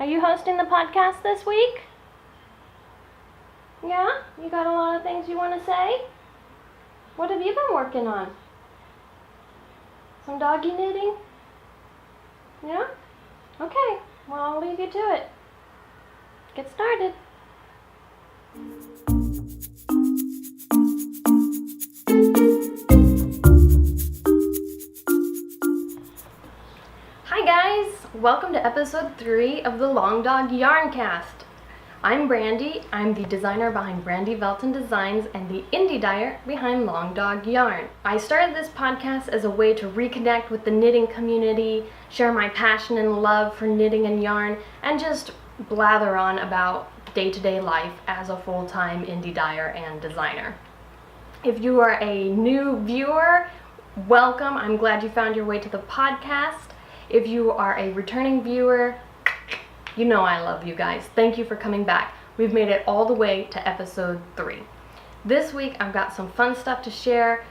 Are you hosting the podcast this week? Yeah? You got a lot of things you want to say? What have you been working on? Some doggy knitting? Yeah? Okay, well, I'll leave you to it. Get started. Hi guys! Welcome to episode 3 of the Long Dog Yarncast. I'm Brandy. I'm the designer behind Brandy Velton Designs and the indie dyer behind Long Dog Yarn. I started this podcast as a way to reconnect with the knitting community, share my passion and love for knitting and yarn, and just blather on about day-to-day life as a full-time indie dyer and designer. If you are a new viewer, welcome. I'm glad you found your way to the podcast. If you are a returning viewer, you know I love you guys. Thank you for coming back. We've made it all the way to episode 3. This week I've got some fun stuff to share,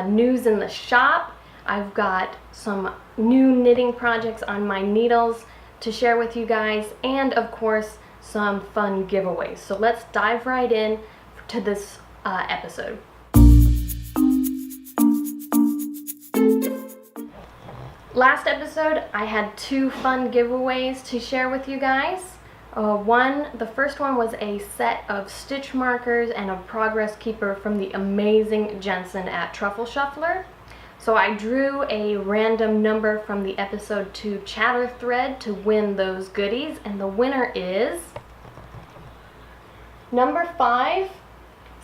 news in the shop. I've got some new knitting projects on my needles to share with you guys, and of course some fun giveaways. So let's dive right in to this episode. Last episode, I had 2 fun giveaways to share with you guys. The first one was a set of stitch markers and a progress keeper from the amazing Jensen at Truffles Shuffle. So I drew a random number from the episode 2 chatter thread to win those goodies, and the winner is number 5,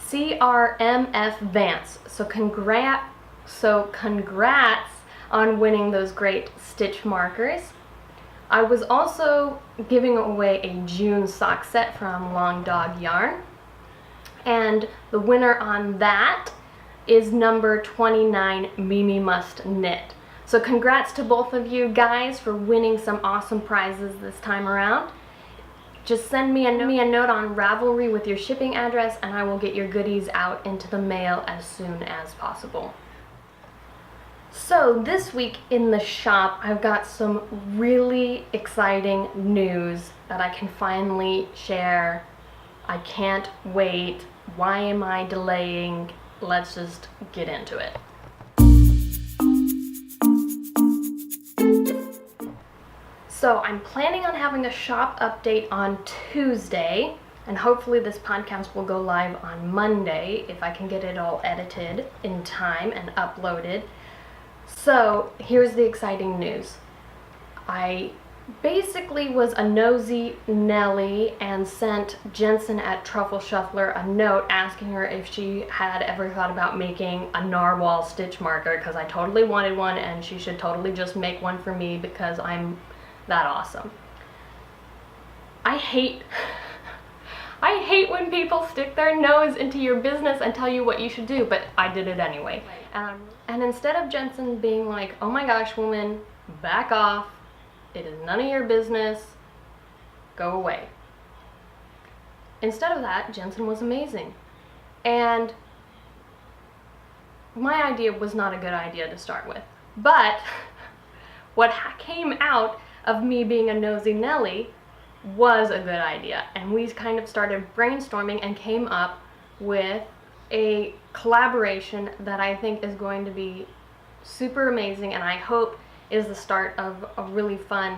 CRMF Vance. So congrats on winning those great stitch markers. I was also giving away a June sock set from Long Dog Yarn, and the winner on that is number 29, Mimi Must Knit. So congrats to both of you guys for winning some awesome prizes this time around. Just send me a note on Ravelry with your shipping address, and I will get your goodies out into the mail as soon as possible. So this week in the shop, I've got some really exciting news that I can finally share. I can't wait. Why am I delaying? Let's just get into it. So I'm planning on having a shop update on Tuesday, and hopefully this podcast will go live on Monday if I can get it all edited in time and uploaded. So here's the exciting news. I basically was a nosy Nelly and sent Jensen at Truffles Shuffle a note asking her if she had ever thought about making a narwhal stitch marker, because I totally wanted one and she should totally just make one for me because I'm that awesome. I hate when people stick their nose into your business and tell you what you should do, but I did it anyway. And instead of Jensen being like, oh my gosh, woman, back off, it is none of your business, go away. Instead of that, Jensen was amazing. And my idea was not a good idea to start with. But what came out of me being a nosy Nelly was a good idea, and we kind of started brainstorming and came up with a collaboration that I think is going to be super amazing, and I hope is the start of a really fun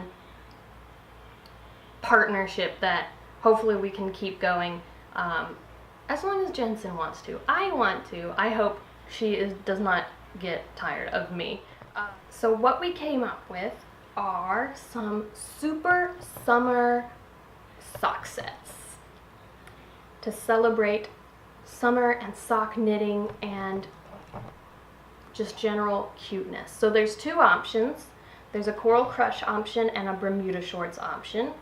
partnership that hopefully we can keep going as long as Jensen wants to. I want to. I hope she does not get tired of me. So what we came up with are some super summer sock sets to celebrate summer and sock knitting and just general cuteness. So there's 2 options. There's a Coral Crush option and a Bermuda Shorts option.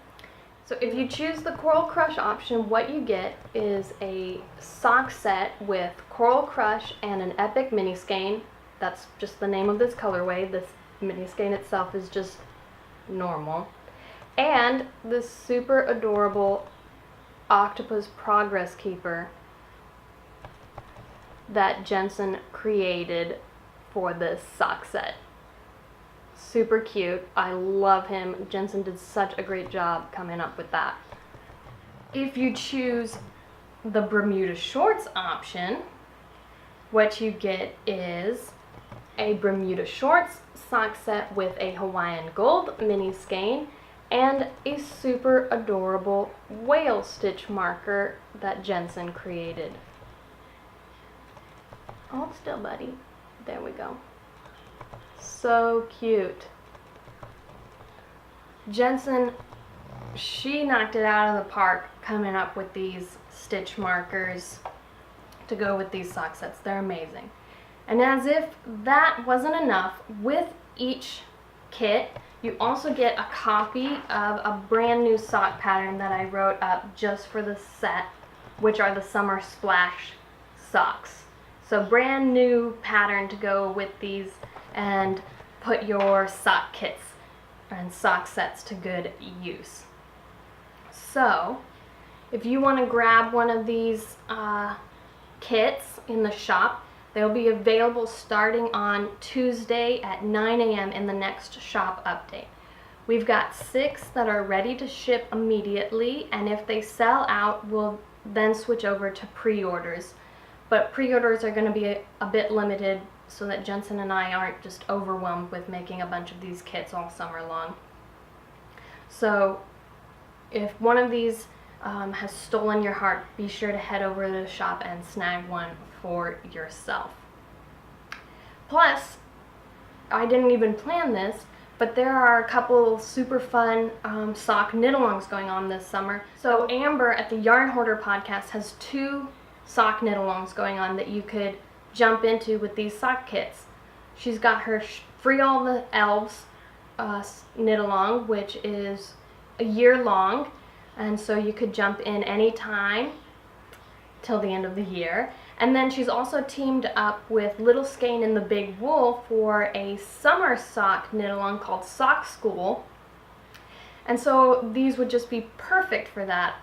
So if you choose the Coral Crush option, what you get is a sock set with Coral Crush and an Epic mini skein. That's just the name of this colorway. This mini skein itself is just normal. And this super adorable octopus progress keeper that Jensen created for this sock set. Super cute. I love him. Jensen did such a great job coming up with that. If you choose the Bermuda shorts option, what you get is a Bermuda shorts sock set with a Hawaiian gold mini skein and a super adorable whale stitch marker that Jensen created. Hold still, buddy. There we go. So cute. Jensen, she knocked it out of the park coming up with these stitch markers to go with these sock sets. They're amazing. And as if that wasn't enough, with each kit, you also get a copy of a brand new sock pattern that I wrote up just for the set, which are the Summer Splash socks. So brand new pattern to go with these and put your sock kits and sock sets to good use. So if you want to grab one of these kits in the shop, they'll be available starting on Tuesday at 9 a.m. in the next shop update. We've got 6 that are ready to ship immediately, and if they sell out, we'll then switch over to pre-orders. But pre-orders are going to be a bit limited so that Jensen and I aren't just overwhelmed with making a bunch of these kits all summer long. So if one of these has stolen your heart, be sure to head over to the shop and snag one for yourself. Plus, I didn't even plan this, but there are a couple super fun sock knit-alongs going on this summer. So Amber at the Yarn Hoarder podcast has 2 sock knit-alongs going on that you could jump into with these sock kits. She's got her Free All the Elves knit-along, which is a year long, and so you could jump in anytime till the end of the year. And then she's also teamed up with Little Skein and the Big Wool for a summer sock knit-along called Sock School. And so these would just be perfect for that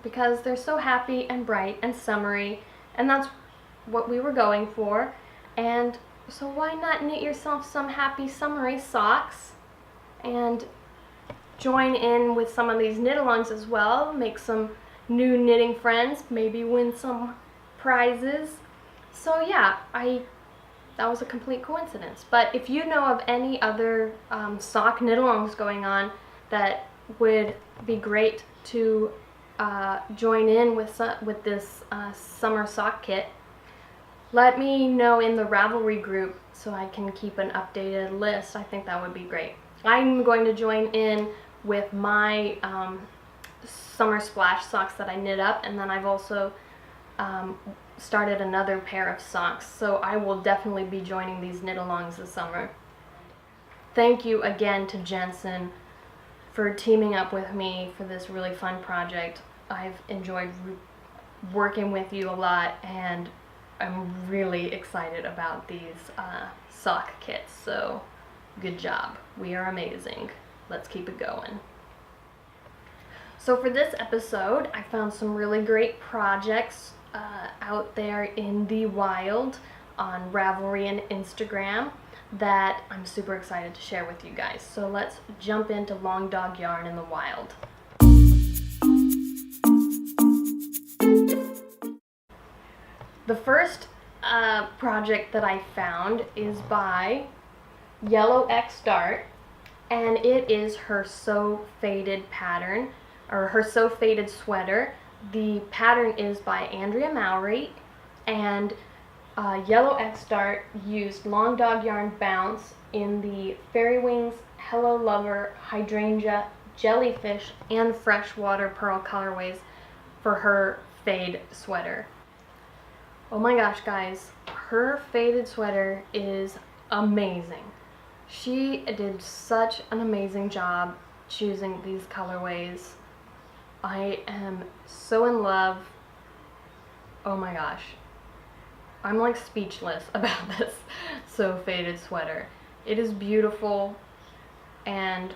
because they're so happy and bright and summery, and that's what we were going for. And so why not knit yourself some happy summery socks and join in with some of these knit-alongs as well, make some new knitting friends, maybe win some prizes. So yeah, that was a complete coincidence. But if you know of any other sock knit-alongs going on that would be great to join in with this summer sock kit, let me know in the Ravelry group so I can keep an updated list. I think that would be great. I'm going to join in with my Summer Splash socks that I knit up, and then I've also started another pair of socks, so I will definitely be joining these knit-alongs this summer. Thank you again to Jensen for teaming up with me for this really fun project. I've enjoyed working with you a lot, and I'm really excited about these sock kits, so good job. We are amazing. Let's keep it going. So for this episode, I found some really great projects out there in the wild on Ravelry and Instagram that I'm super excited to share with you guys. So let's jump into Long Dog Yarn in the wild. The first project that I found is by Yellow X Dart, and it is her So Faded pattern, or her So Faded sweater. The pattern is by Andrea Mowry, and Yellow X Dart used Long Dog Yarn Bounce in the Fairy Wings, Hello Lover, Hydrangea, Jellyfish, and Freshwater Pearl colorways for her fade sweater. Oh my gosh, guys, her faded sweater is amazing. She did such an amazing job choosing these colorways. I am so in love. Oh my gosh. I'm like speechless about this So Faded sweater. It is beautiful, and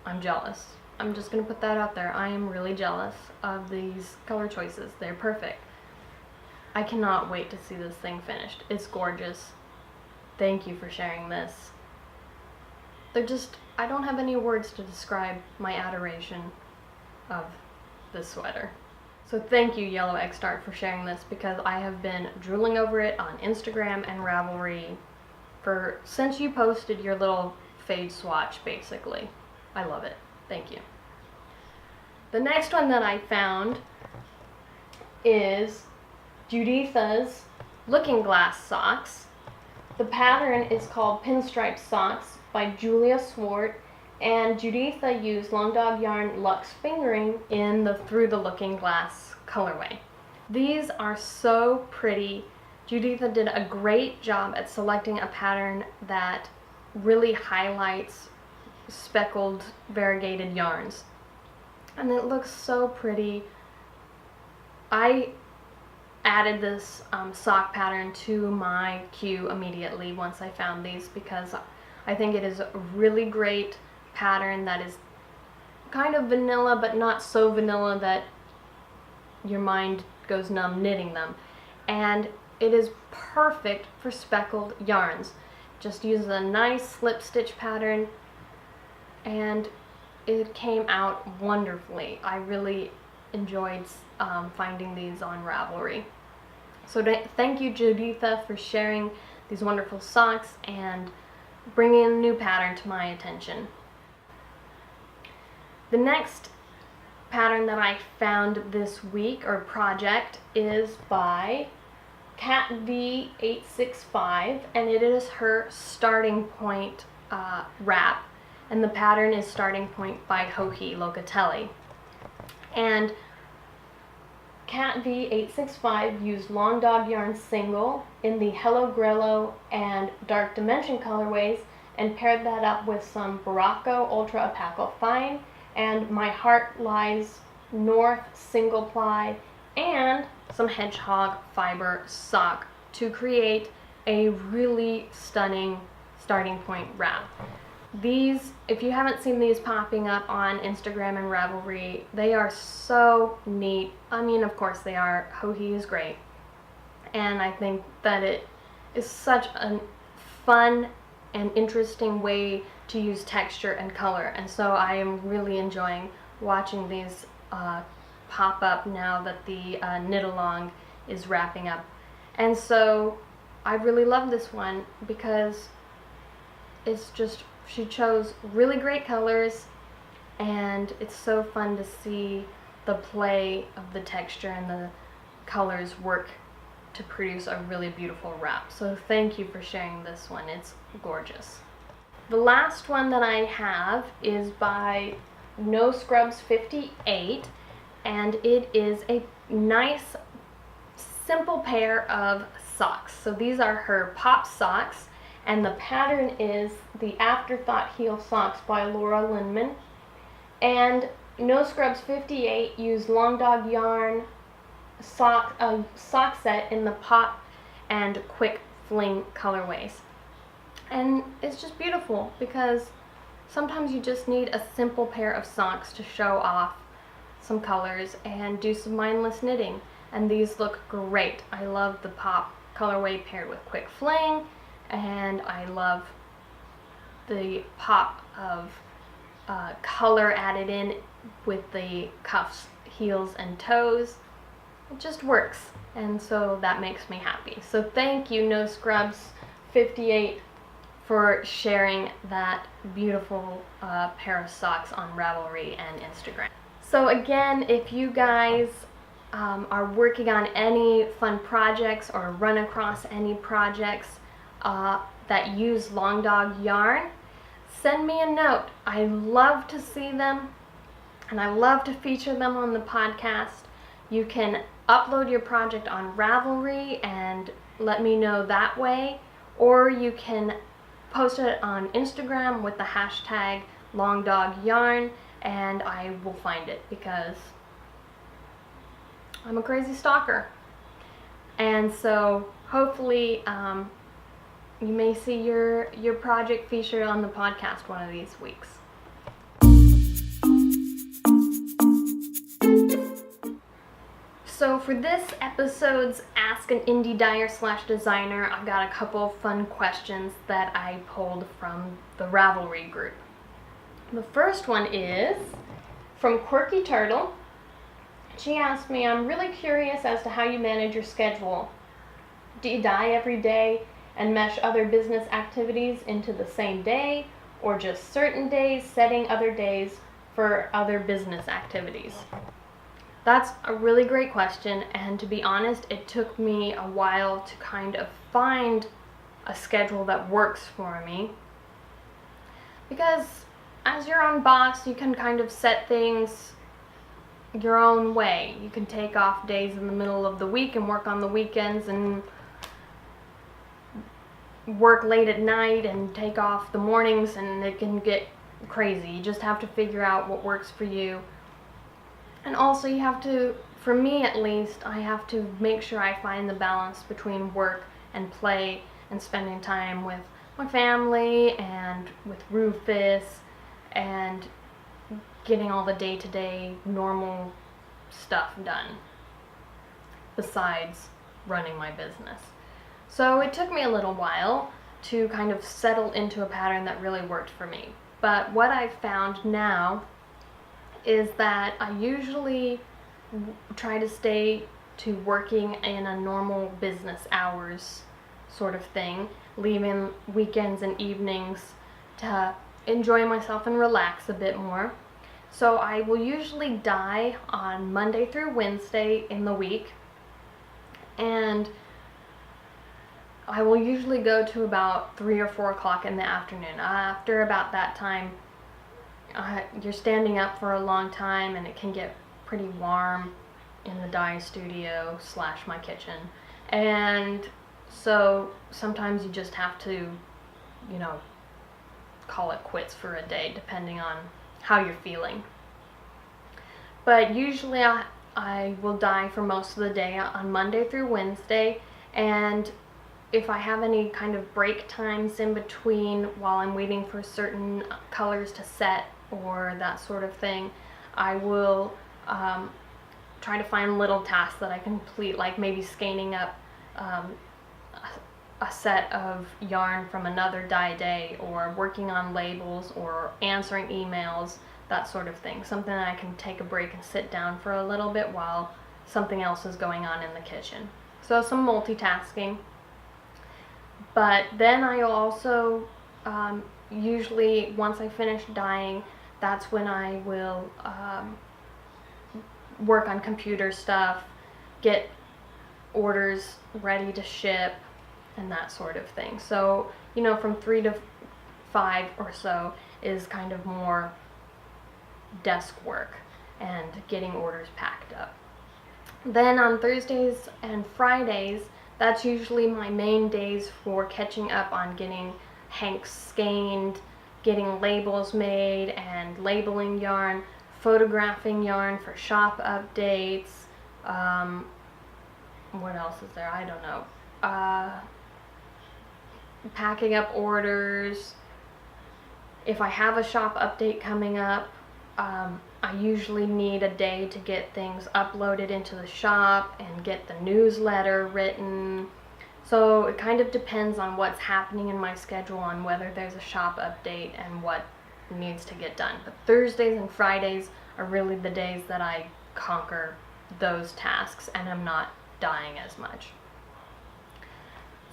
I'm jealous. I'm just gonna put that out there. I am really jealous of these color choices. They're perfect. I cannot wait to see this thing finished. It's gorgeous. Thank you for sharing this. I don't have any words to describe my adoration of this sweater. So thank you, Yellow Egg Start, for sharing this, because I have been drooling over it on Instagram and Ravelry since you posted your little fade swatch, basically. I love it. Thank you. The next one that I found is Juditha's Looking Glass Socks. The pattern is called Pinstripe Socks by Julia Swart, and Juditha used Long Dog Yarn Luxe Fingering in the Through the Looking Glass colorway. These are so pretty. Juditha did a great job at selecting a pattern that really highlights speckled variegated yarns, and it looks so pretty. I added this sock pattern to my queue immediately once I found these, because I think it is a really great pattern that is kind of vanilla, but not so vanilla that your mind goes numb knitting them. And it is perfect for speckled yarns. Just uses a nice slip stitch pattern, and it came out wonderfully. I really enjoyed finding these on Ravelry. So thank you, Juditha, for sharing these wonderful socks and bringing a new pattern to my attention. The next pattern that I found this week, or project, is by Cat V865, and it is her Starting Point wrap, and the pattern is Starting Point by Joji Locatelli. And Cat V865 used Long Dog Yarn Single in the Hello Grello and Dark Dimension colorways, and paired that up with some Baracco Ultra Opaco Fine and My Heart Lies North single ply and some Hedgehog fiber sock to create a really stunning Starting Point wrap. These, if you haven't seen these popping up on Instagram and Ravelry, they are so neat. I mean, of course they are. Joji is great. And I think that it is such a fun and interesting way to use texture and color. And so I am really enjoying watching these pop up now that the knit along is wrapping up. And so I really love this one because it's just, she chose really great colors, and it's so fun to see the play of the texture and the colors work to produce a really beautiful wrap. So thank you for sharing this one. It's gorgeous. The last one that I have is by No Scrubs 58, and it is a nice simple pair of socks. So these are her pop socks, and the pattern is the Afterthought Heel Socks by Laura Lindman. And No Scrubs 58 used Long Dog Yarn sock set in the Pop and Quick Fling colorways. And it's just beautiful because sometimes you just need a simple pair of socks to show off some colors and do some mindless knitting. And these look great. I love the Pop colorway paired with Quick Fling, and I love the pop of color added in with the cuffs, heels, and toes. It just works, and so that makes me happy. So thank you, No Scrubs 58, for sharing that beautiful pair of socks on Ravelry and Instagram. So again, if you guys are working on any fun projects or run across any projects that use Long Dog yarn, send me a note. I love to see them, and I love to feature them on the podcast. You can upload your project on Ravelry and let me know that way, or you can post it on Instagram with the hashtag Long Dog Yarn, and I will find it because I'm a crazy stalker. And so hopefully you may see your project featured on the podcast one of these weeks. So for this episode's Ask an Indie Dyer / Designer, I've got a couple fun questions that I pulled from the Ravelry group. The first one is from Quirky Turtle. She asked me, I'm really curious as to how you manage your schedule. Do you dye every day and mesh other business activities into the same day, or just certain days, setting other days for other business activities? That's a really great question, and to be honest, it took me a while to kind of find a schedule that works for me. Because as your own boss, you can kind of set things your own way. You can take off days in the middle of the week and work on the weekends, and work late at night and take off the mornings, and it can get crazy. You just have to figure out what works for you. And also you have to, for me at least, I have to make sure I find the balance between work and play and spending time with my family and with Rufus and getting all the day-to-day normal stuff done besides running my business. So it took me a little while to kind of settle into a pattern that really worked for me. But what I've found now is that I usually try to stay to working in a normal business hours sort of thing, leaving weekends and evenings to enjoy myself and relax a bit more. So I will usually dye on Monday through Wednesday in the week, and I will usually go to about 3 or 4 o'clock in the afternoon. After about that time, you're standing up for a long time, and it can get pretty warm in the dye studio / my kitchen. And so sometimes you just have to, call it quits for a day, depending on how you're feeling. But usually I will dye for most of the day on Monday through Wednesday, and if I have any kind of break times in between while I'm waiting for certain colors to set or that sort of thing, I will try to find little tasks that I complete, like maybe skeins up a set of yarn from another dye day, or working on labels, or answering emails, that sort of thing. Something that I can take a break and sit down for a little bit while something else is going on in the kitchen. So some multitasking. But then I also usually, once I finish dyeing, that's when I will work on computer stuff, get orders ready to ship, and that sort of thing. So, from 3 to 5 or so is kind of more desk work and getting orders packed up. Then on Thursdays and Fridays, that's usually my main days for catching up on getting hanks skeined, getting labels made and labeling yarn, photographing yarn for shop updates. What else is there? I don't know. Packing up orders. If I have a shop update coming up, I usually need a day to get things uploaded into the shop and get the newsletter written. So it kind of depends on what's happening in my schedule, on whether there's a shop update and what needs to get done. But Thursdays and Fridays are really the days that I conquer those tasks and I'm not dyeing as much.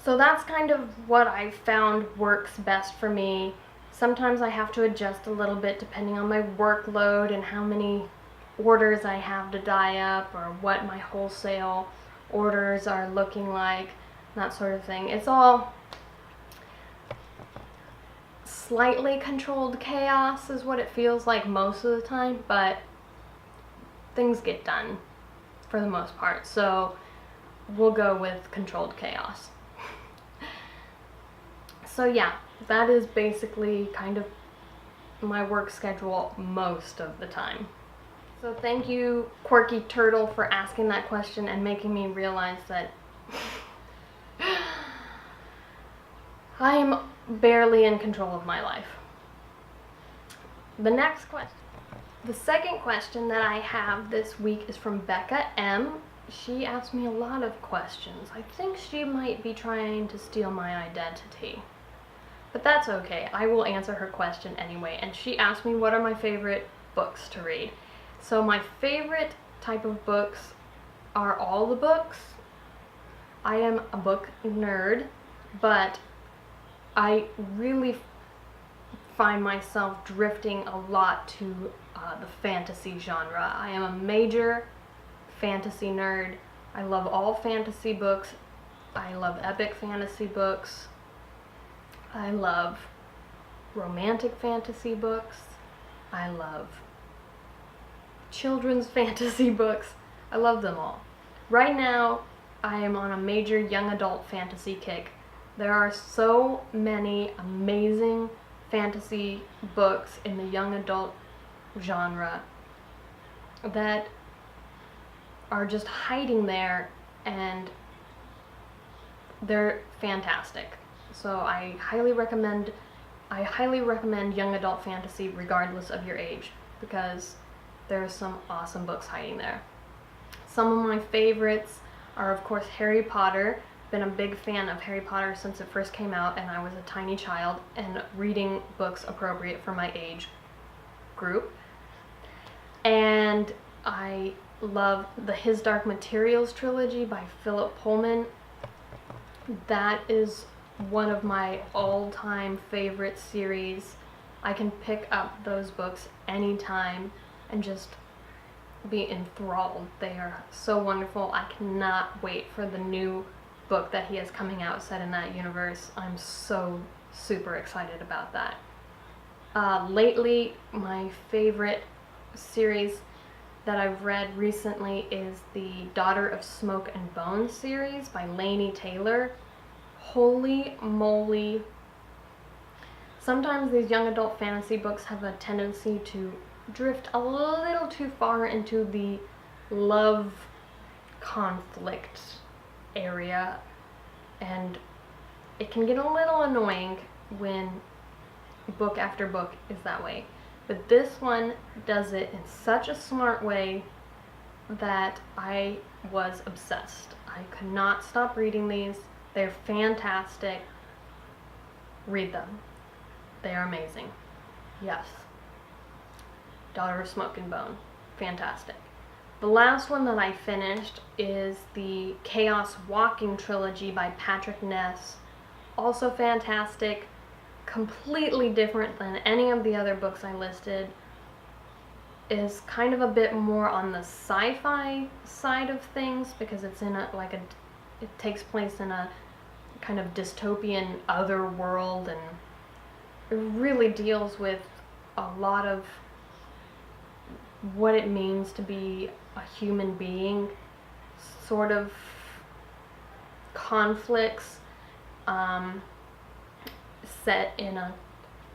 So that's kind of what I found works best for me. Sometimes I have to adjust a little bit depending on my workload and how many orders I have to dye up, or what my wholesale orders are looking like, that sort of thing. It's all slightly controlled chaos is what it feels like most of the time, but things get done for the most part. So we'll go with controlled chaos. So yeah, that is basically kind of my work schedule most of the time. So thank you, Quirky Turtle, for asking that question and making me realize that I am barely in control of my life. The second question that I have this week is from Becca M. she asked me a lot of questions. I think she might be trying to steal my identity. But that's okay. I will answer her question anyway. And she asked me what are my favorite books to read. So my favorite type of books are all the books. I am a book nerd, but I really find myself drifting a lot to the fantasy genre. I am a major fantasy nerd. I love all fantasy books. I love epic fantasy books. I love romantic fantasy books. I love children's fantasy books. I love them all. Right now, I am on a major young adult fantasy kick. There are so many amazing fantasy books in the young adult genre that are just hiding there, and they're fantastic. So I highly recommend young adult fantasy regardless of your age, because there's some awesome books hiding there. Some of my favorites are, of course, Harry Potter. Been a big fan of Harry Potter since it first came out and I was a tiny child and reading books appropriate for my age group. And I love the His Dark Materials trilogy by Philip Pullman. That is one of my all-time favorite series. I can pick up those books anytime and just be enthralled. They are so wonderful. I cannot wait for the new book that he has coming out set in that universe. I'm so super excited about that. Lately, my favorite series that I've read recently is the Daughter of Smoke and Bone series by Laini Taylor. Holy moly. Sometimes these young adult fantasy books have a tendency to drift a little too far into the love conflict area, and it can get a little annoying when book after book is that way. But this one does it in such a smart way that I was obsessed. I could not stop reading these. They're fantastic. Read them. They are amazing. Yes. Daughter of Smoke and Bone. Fantastic. The last one that I finished is the Chaos Walking trilogy by Patrick Ness. Also fantastic. Completely different than any of the other books I listed. Is kind of a bit more on the sci-fi side of things because it's in it takes place in a kind of dystopian other world, and it really deals with a lot of what it means to be a human being, sort of conflicts set in a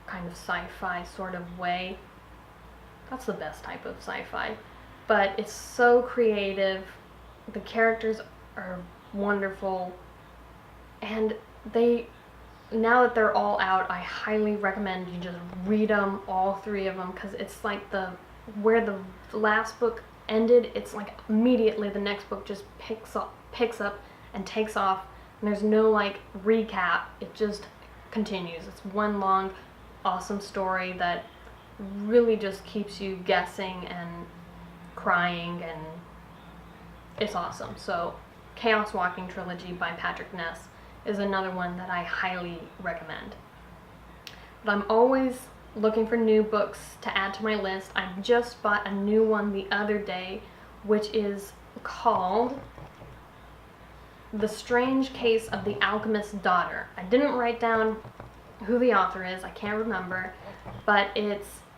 kind of sci-fi sort of way. That's the best type of sci-fi. But it's so creative. The characters are wonderful. And now that they're all out, I highly recommend you just read them, all three of them, because it's like where the last book ended, it's like immediately the next book just picks up and takes off, and there's no like recap. It just continues. It's one long awesome story that really just keeps you guessing and crying, and it's awesome. So Chaos Walking trilogy by Patrick Ness is another one that I highly recommend. But I'm always looking for new books to add to my list. I just bought a new one the other day, which is called The Strange Case of the Alchemist's Daughter. I didn't write down who the author is, I can't remember, but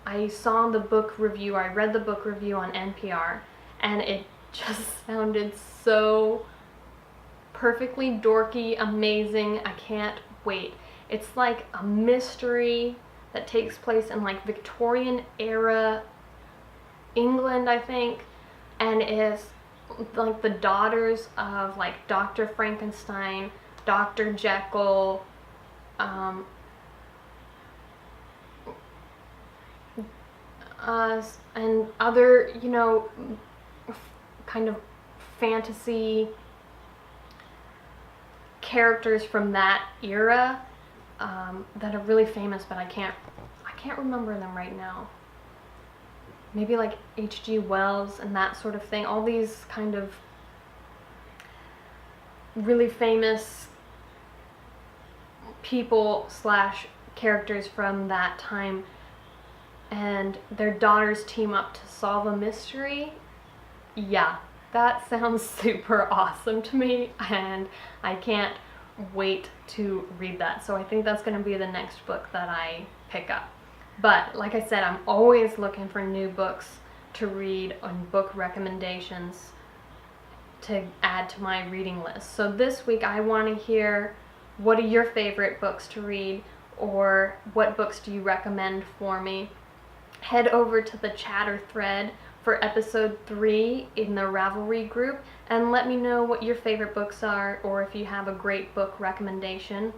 I saw the book review, I read the book review on NPR, and it just sounded so perfectly dorky, amazing. I can't wait. It's like a mystery that takes place in like Victorian era England, I think, and is like the daughters of like Dr. Frankenstein, Dr. Jekyll, and other, kind of fantasy characters from that era that are really famous, but I can't remember them right now. Maybe like H.G. Wells and that sort of thing. All these kind of really famous people slash characters from that time, and their daughters team up to solve a mystery. Yeah, that sounds super awesome to me, and I can't wait to read that. So I think that's going to be the next book that I pick up. But like I said, I'm always looking for new books to read and book recommendations to add to my reading list. So this week I want to hear, what are your favorite books to read, or what books do you recommend for me? Head over to the chatter thread for episode 3 in the Ravelry group and let me know what your favorite books are, or if you have a great book recommendation.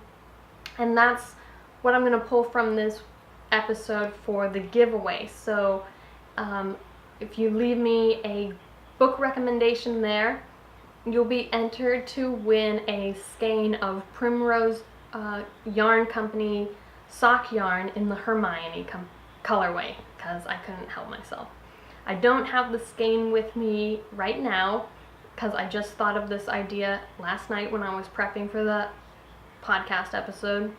And that's what I'm going to pull from this episode for the giveaway. So if you leave me a book recommendation there, you'll be entered to win a skein of Primrose Yarn Company sock yarn in the Hermione colorway, because I couldn't help myself. I don't have the skein with me right now because I just thought of this idea last night when I was prepping for the podcast episode.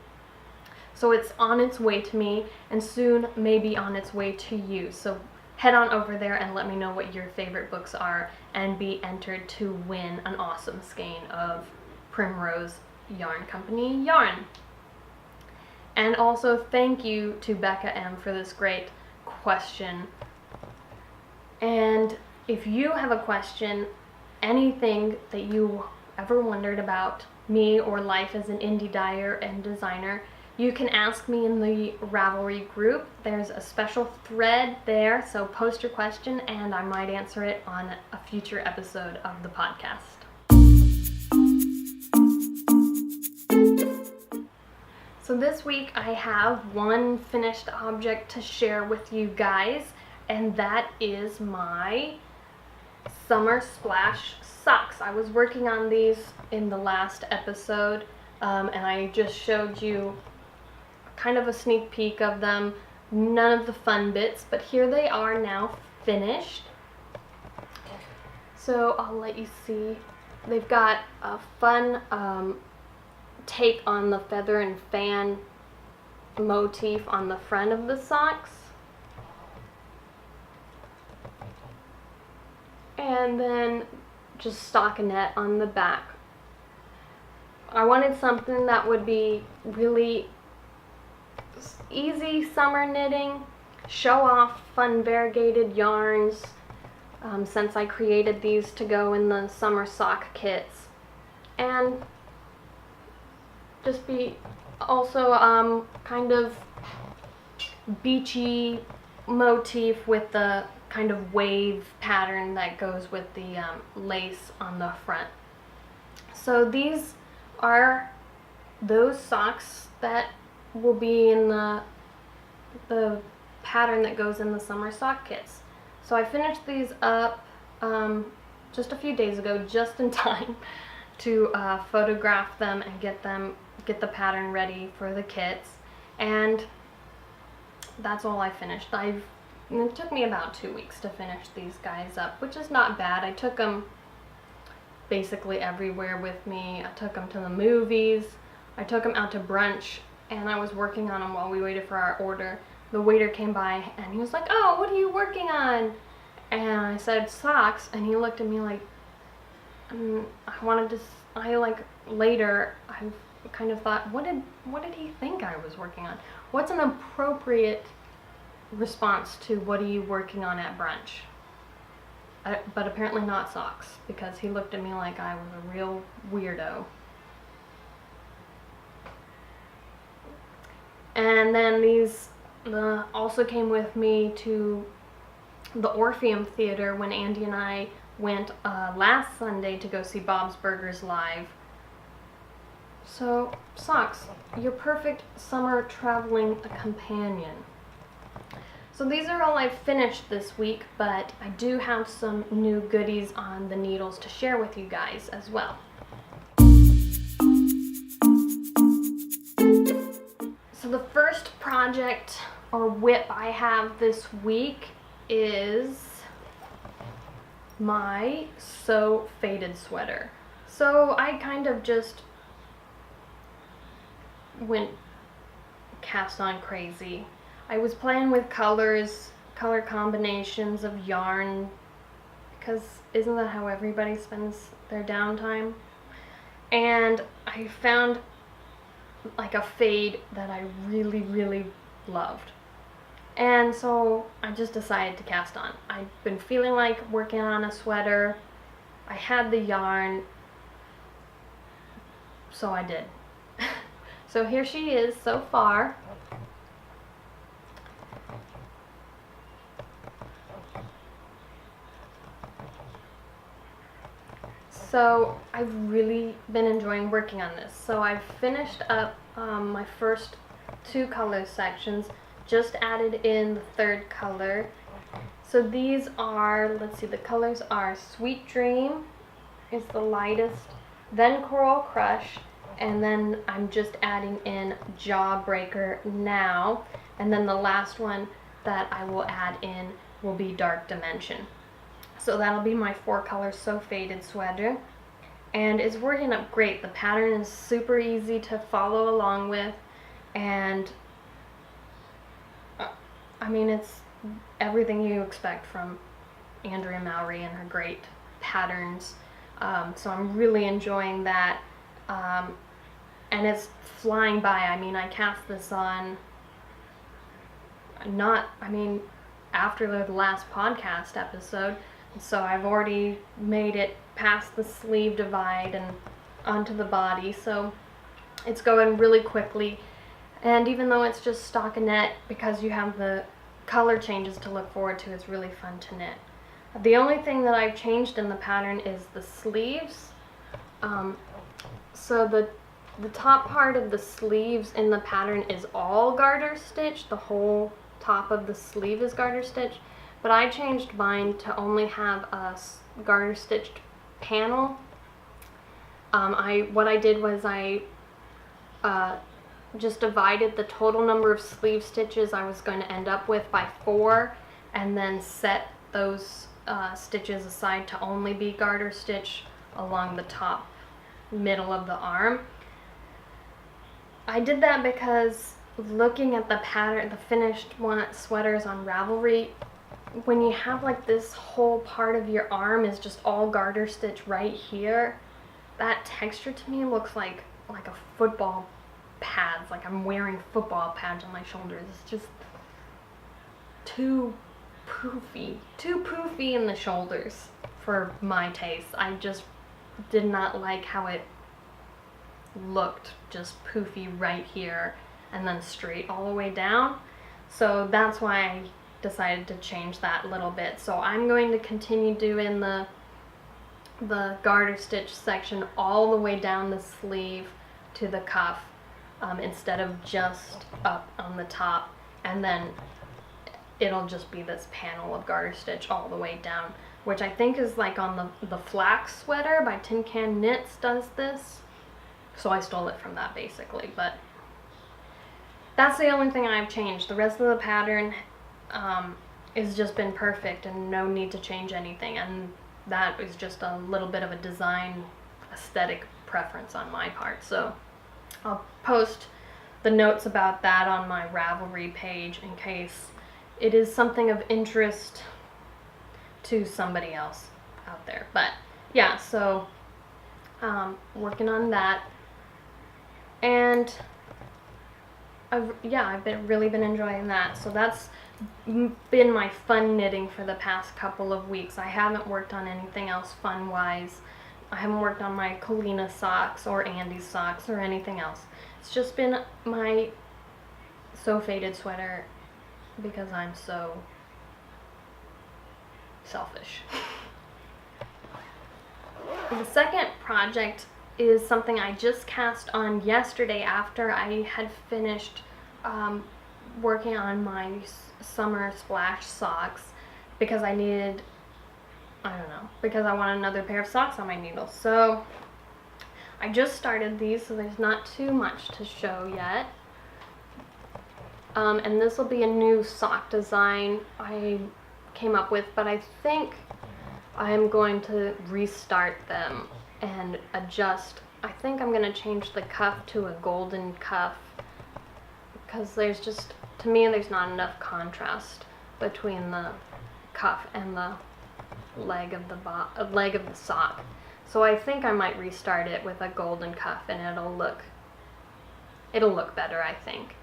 So it's on its way to me, and soon maybe on its way to you. So head on over there and let me know what your favorite books are and be entered to win an awesome skein of Primrose Yarn Company yarn. And also thank you to Becca M for this great question. And if you have a question, anything that you ever wondered about me or life as an indie dyer and designer, you can ask me in the Ravelry group. There's a special thread there, so post your question and I might answer it on a future episode of the podcast. So this week I have one finished object to share with you guys, and that is my Summer Splash socks. I was working on these in the last episode, and I just showed you kind of a sneak peek of them, none of the fun bits, but here they are now finished. So I'll let you see. They've got a fun take on the feather and fan motif on the front of the socks. And then just stockinette on the back. I wanted something that would be really easy summer knitting, show off fun variegated yarns, since I created these to go in the summer sock kits, and just be also kind of beachy motif with the kind of wave pattern that goes with the lace on the front. So these are those socks that will be in the pattern that goes in the summer sock kits. So I finished these up just a few days ago, just in time to photograph them and get the pattern ready for the kits, and that's all I finished. It took me about 2 weeks to finish these guys up, which is not bad. I took them basically everywhere with me. I took them to the movies, I took them out to brunch, and I was working on them while we waited for our order. The waiter came by and he was like, "Oh, what are you working on?" And I said, "Socks," and he looked at me like, later I kind of thought, what did he think I was working on? What's an appropriate response to what are you working on at brunch? But apparently not socks, because he looked at me like I was a real weirdo. And then these also came with me to the Orpheum Theater when Andy and I went last Sunday to go see Bob's Burgers live. So socks, your perfect summer traveling companion. So these are all I've finished this week, but I do have some new goodies on the needles to share with you guys as well. So the first project or whip I have this week is my So Faded sweater. So I kind of just went cast on crazy. I was playing with color combinations of yarn, because isn't that how everybody spends their downtime? And I found like a fade that I really loved. And so I just decided to cast on. I've been feeling like working on a sweater. I had the yarn, so I did. So here she is so far. So I've really been enjoying working on this. So I've finished up my first 2 color sections, just added in the 3rd color. So these are, let's see, the colors are Sweet Dream is the lightest, then Coral Crush, and then I'm just adding in Jawbreaker now, and then the last one that I will add in will be Dark Dimension. So that'll be my 4 color So Faded sweater, and it's working up great. The pattern is super easy to follow along with, and I mean, it's everything you expect from Andrea Mowry and her great patterns. So I'm really enjoying that, and it's flying by. I mean, I cast this on after the last podcast episode, so I've already made it past the sleeve divide and onto the body, so it's going really quickly. And even though it's just stockinette, because you have the color changes to look forward to, it's really fun to knit. The only thing that I've changed in the pattern is the sleeves. So the top part of the sleeves in the pattern is all garter stitch. The whole top of the sleeve is garter stitch, but I changed mine to only have a garter stitched panel. What I did was I just divided the total number of sleeve stitches I was going to end up with by 4, and then set those stitches aside to only be garter stitch along the top middle of the arm. I did that because looking at the pattern, the finished sweaters on Ravelry, when you have like this whole part of your arm is just all garter stitch right here, that texture to me looks like a football pads, like I'm wearing football pads on my shoulders. It's just too poofy in the shoulders for my taste. I just did not like how it looked, just poofy right here and then straight all the way down. So that's why I decided to change that a little bit. So I'm going to continue doing the garter stitch section all the way down the sleeve to the cuff, instead of just up on the top, and then it'll just be this panel of garter stitch all the way down, which I think is like on the Flax sweater by Tin Can Knits does this. So I stole it from that basically, but that's the only thing I've changed. The rest of the pattern has just been perfect and no need to change anything, and that is just a little bit of a design aesthetic preference on my part. So I'll post the notes about that on my Ravelry page in case it is something of interest to somebody else out there. But yeah, so working on that, and I've really been enjoying that. So that's been my fun knitting for the past couple of weeks. I haven't worked on anything else fun wise. I haven't worked on my Kalina socks or Andy's socks or anything else. It's just been my So Faded sweater because I'm so selfish. The second project is something I just cast on yesterday after I had finished working on my summer splash socks because I needed, I don't know, because I want another pair of socks on my needles. So I just started these, so there's not too much to show yet. And this will be a new sock design I came up with, but I think I'm going to restart them and adjust. I think I'm going to change the cuff to a golden cuff because there's just, to me, there's not enough contrast between the cuff and the leg of the sock. So I think I might restart it with a golden cuff, and it'll look better, I think.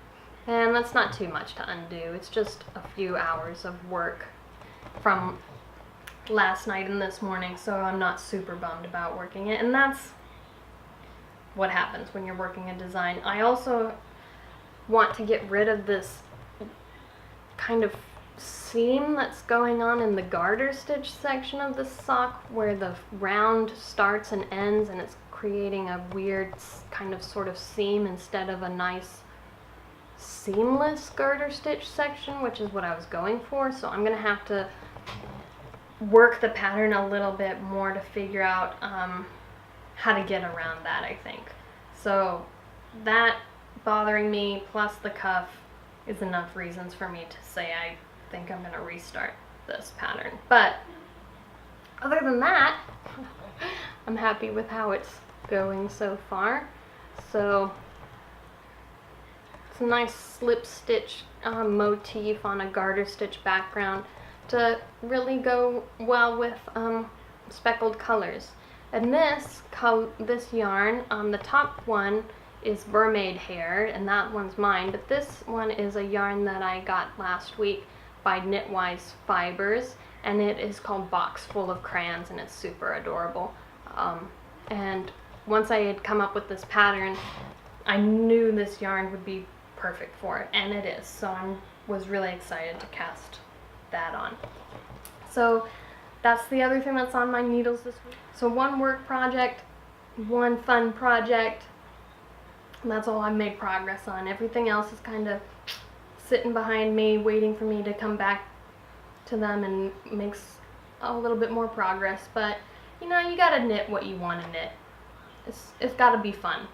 And that's not too much to undo. It's just a few hours of work from last night and this morning, so I'm not super bummed about working it. And that's what happens when you're working a design. I also want to get rid of this kind of seam that's going on in the garter stitch section of the sock where the round starts and ends, and it's creating a weird kind of sort of seam instead of a nice seamless garter stitch section, which is what I was going for. So I'm gonna have to work the pattern a little bit more to figure out how to get around that, I think. So that bothering me plus the cuff is enough reasons for me to say I think I'm gonna restart this pattern. But other than that, I'm happy with how it's going so far. So it's a nice slip stitch motif on a garter stitch background to really go well with speckled colors. And this yarn, the top one is mermaid hair, and that one's mine, but this one is a yarn that I got last week by Knitwise Fibers, and it is called Box Full of Crayons, and it's super adorable. And once I had come up with this pattern, I knew this yarn would be perfect for it, and it is. So I was really excited to cast that on. So that's the other thing that's on my needles this week. So one work project, one fun project, and that's all I've made progress on. Everything else is kind of sitting behind me, waiting for me to come back to them and makes a little bit more progress. But you know, you gotta knit what you want to knit. It's gotta be fun.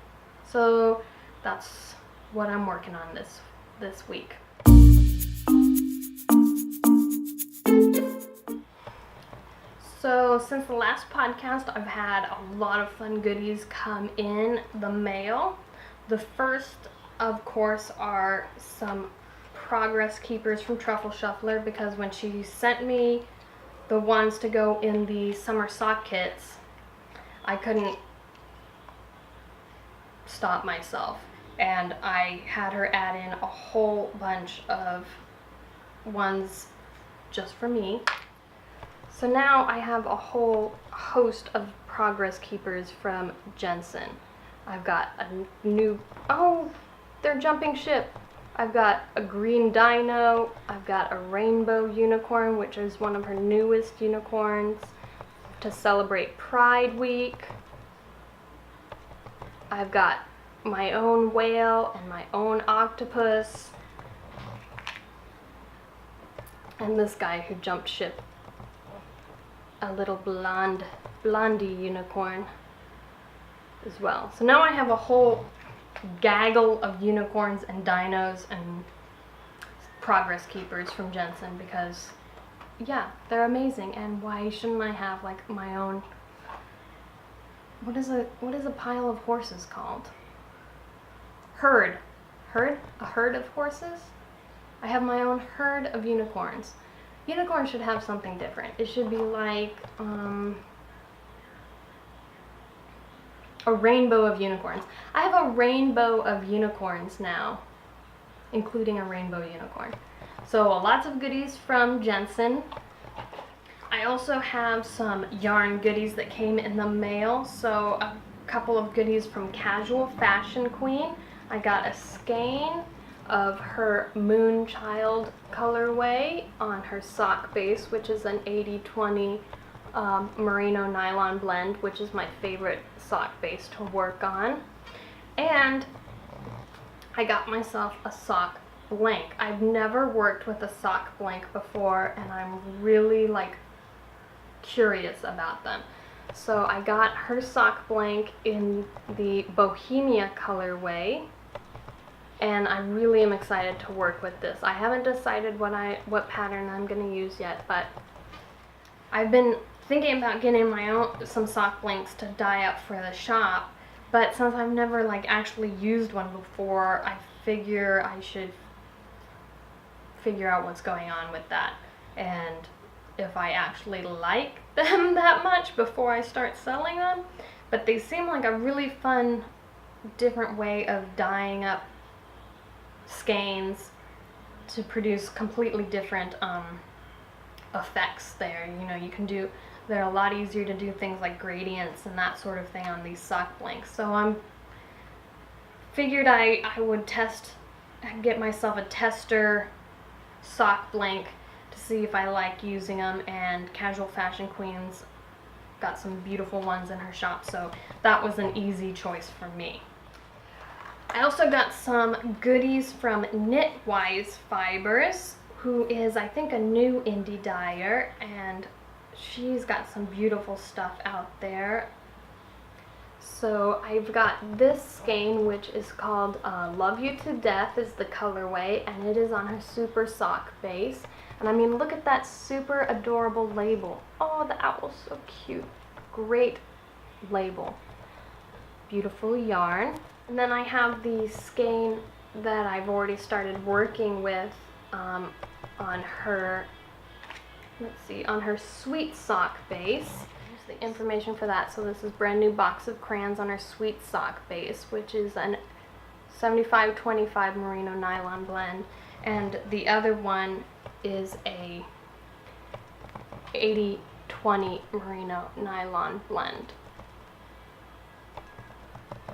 So that's what I'm working on this week. So since the last podcast, I've had a lot of fun goodies come in the mail. The first, of course, are some progress keepers from Truffle Shuffler, because when she sent me the ones to go in the summer sock kits, I couldn't stop myself, and I had her add in a whole bunch of ones just for me. So now I have a whole host of progress keepers from Jensen. I've got a new, oh, they're jumping ship. I've got a green dino, I've got a rainbow unicorn, which is one of her newest unicorns to celebrate Pride Week. I've got my own whale and my own octopus. And this guy who jumped ship, a little blondie unicorn as well. So now I have a whole gaggle of unicorns and dinos and progress keepers from Jensen, because yeah, they're amazing, and why shouldn't I have like my own, what is a pile of horses called? Herd? A herd of horses? I have my own herd of unicorns. Unicorns should have something different. It should be like a rainbow of unicorns. I have a rainbow of unicorns now, including a rainbow unicorn. So lots of goodies from Jensen. I also have some yarn goodies that came in the mail. So a couple of goodies from Casual Fashion Queen. I got a skein of her Moonchild colorway on her sock base, which is an 80-20 merino nylon blend, which is my favorite sock base to work on. And I got myself a sock blank. I've never worked with a sock blank before, and I'm really like curious about them. So I got her sock blank in the Bohemia colorway, and I really am excited to work with this. I haven't decided what pattern I'm going to use yet, but I've been thinking about getting some sock blanks to dye up for the shop, but since I've never like actually used one before, I figure I should figure out what's going on with that, and if I actually like them that much before I start selling them. But they seem like a really fun, different way of dyeing up skeins to produce completely different effects there. You know, they're a lot easier to do things like gradients and that sort of thing on these sock blanks. So I'm figured I would get myself a tester sock blank to see if I like using them, and Casual Fashion Queen's got some beautiful ones in her shop, so that was an easy choice for me. I also got some goodies from Knitwise Fibers, who is, I think, a new indie dyer, and she's got some beautiful stuff out there. So I've got this skein, which is called Love You to Death is the colorway, and it is on her super sock base. And I mean, look at that super adorable label. Oh, the owl's so cute. Great label. Beautiful yarn. And then I have the skein that I've already started working with on her, on her sweet sock base. Here's the information for that. So this is brand new box of crayons on her sweet sock base, which is an 75-25 merino nylon blend, and the other one is a 80-20 merino nylon blend.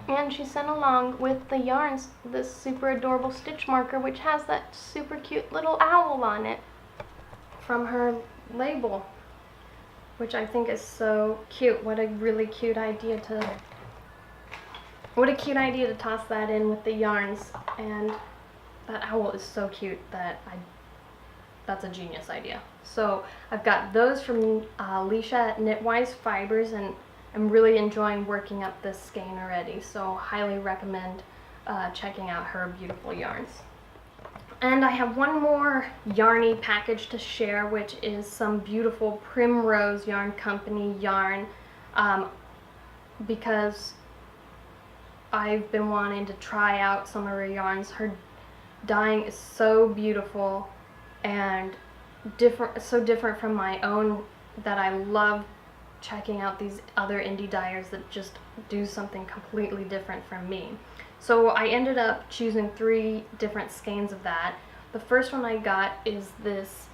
And she sent along with the yarns this super adorable stitch marker, which has that super cute little owl on it from her label, which I think is so cute. What a really cute idea to toss that in with the yarns, and that owl is so cute that that's a genius idea. So I've got those from Alicia at Knitwise Fibers, and I'm really enjoying working up this skein already, so highly recommend checking out her beautiful yarns. And I have one more yarny package to share, which is some beautiful Primrose Yarn Company yarn, because I've been wanting to try out some of her yarns. Her dyeing is so beautiful and so different from my own, that I love checking out these other indie dyers that just do something completely different from me. So I ended up choosing 3 different skeins of that. The first one I got is this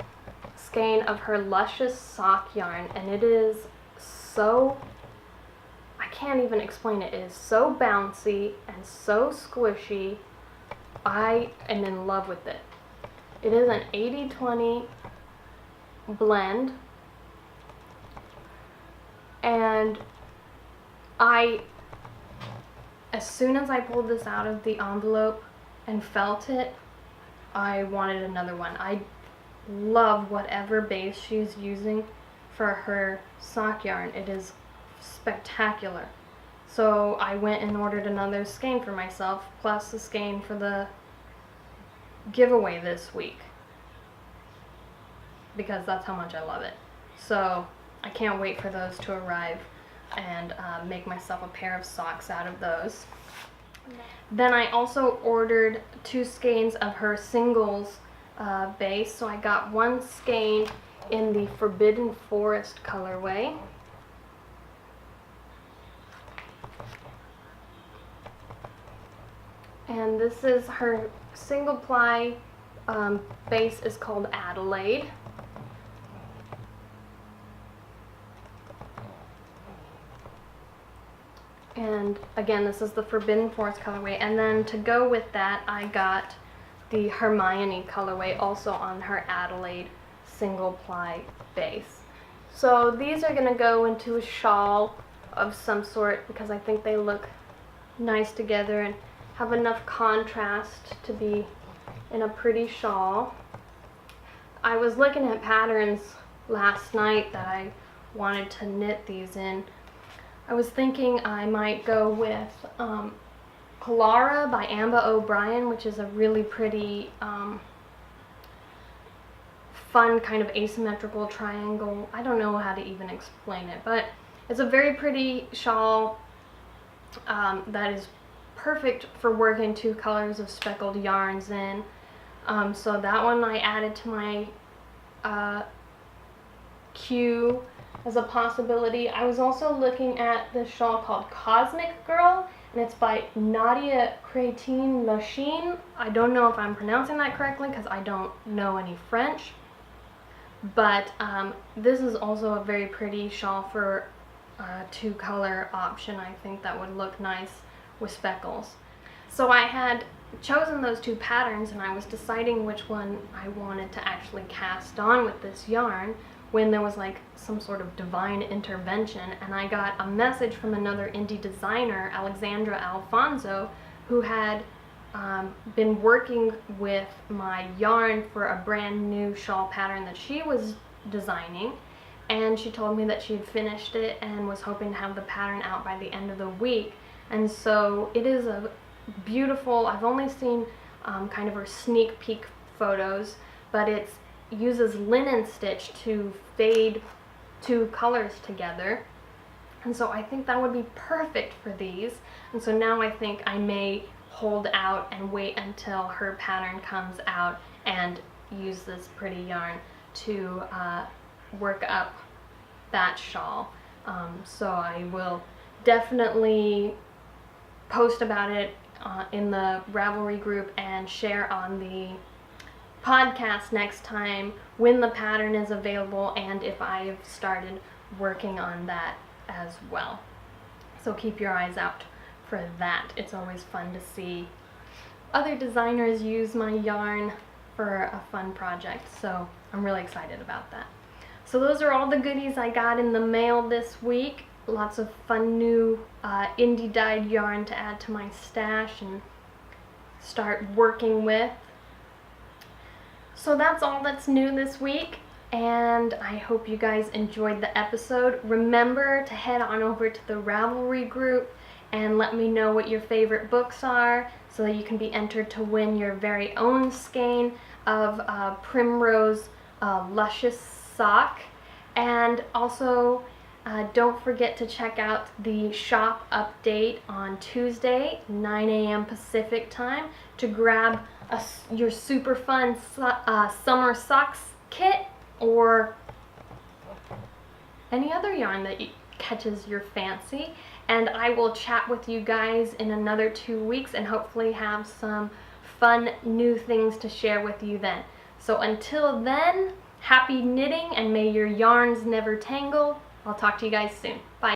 skein of her Luscious Sock yarn, and it is so, I can't even explain it. It is so bouncy and so squishy. I am in love with it. It is an 80-20 blend, and as soon as I pulled this out of the envelope and felt it, I wanted another one. I love whatever base she's using for her sock yarn. It is spectacular. So I went and ordered another skein for myself, plus a skein for the giveaway this week, because that's how much I love it. So I can't wait for those to arrive and make myself a pair of socks out of those. Then I also ordered 2 skeins of her singles base. So I got one skein in the Forbidden Forest colorway. And this is her single ply base, is called Adelaide. And again, this is the Forbidden Forest colorway. And then to go with that, I got the Hermione colorway, also on her Adelaide single ply base. So these are going to go into a shawl of some sort, because I think they look nice together and have enough contrast to be in a pretty shawl. I was looking at patterns last night that I wanted to knit these in. I was thinking I might go with Clara by Amba O'Brien, which is a really pretty fun kind of asymmetrical triangle. I don't know how to even explain it, but it's a very pretty shawl that is perfect for working 2 colors of speckled yarns in. So that one I added to my queue as a possibility. I was also looking at this shawl called Cosmic Girl, and it's by Nadia Crétin Lachine. I don't know if I'm pronouncing that correctly because I don't know any French, but this is also a very pretty shawl for a 2-color option. I think that would look nice with speckles. So I had chosen those 2 patterns, and I was deciding which one I wanted to actually cast on with this yarn when there was like some sort of divine intervention, and I got a message from another indie designer, Alexandra Alfonso, who had been working with my yarn for a brand new shawl pattern that she was designing, and she told me that she had finished it and was hoping to have the pattern out by the end of the week. And so it is a beautiful, I've only seen kind of her sneak peek photos, but it uses linen stitch to fade 2 colors together, and so I think that would be perfect for these. And so now I think I may hold out and wait until her pattern comes out and use this pretty yarn to work up that shawl. So I will definitely post about it in the Ravelry group and share on the podcast next time when the pattern is available and if I've started working on that as well. So keep your eyes out for that. It's always fun to see other designers use my yarn for a fun project, so I'm really excited about that. So those are all the goodies I got in the mail this week. Lots of fun new indie dyed yarn to add to my stash and start working with. So that's all that's new this week, and I hope you guys enjoyed the episode. Remember to head on over to the Ravelry group and let me know what your favorite books are so that you can be entered to win your very own skein of Primrose Luscious Sock. And also don't forget to check out the shop update on Tuesday, 9 a.m. Pacific time, to grab your super fun summer socks kit or any other yarn that catches your fancy. And I will chat with you guys in another 2 weeks and hopefully have some fun new things to share with you then. So until then, happy knitting and may your yarns never tangle. I'll talk to you guys soon. Bye.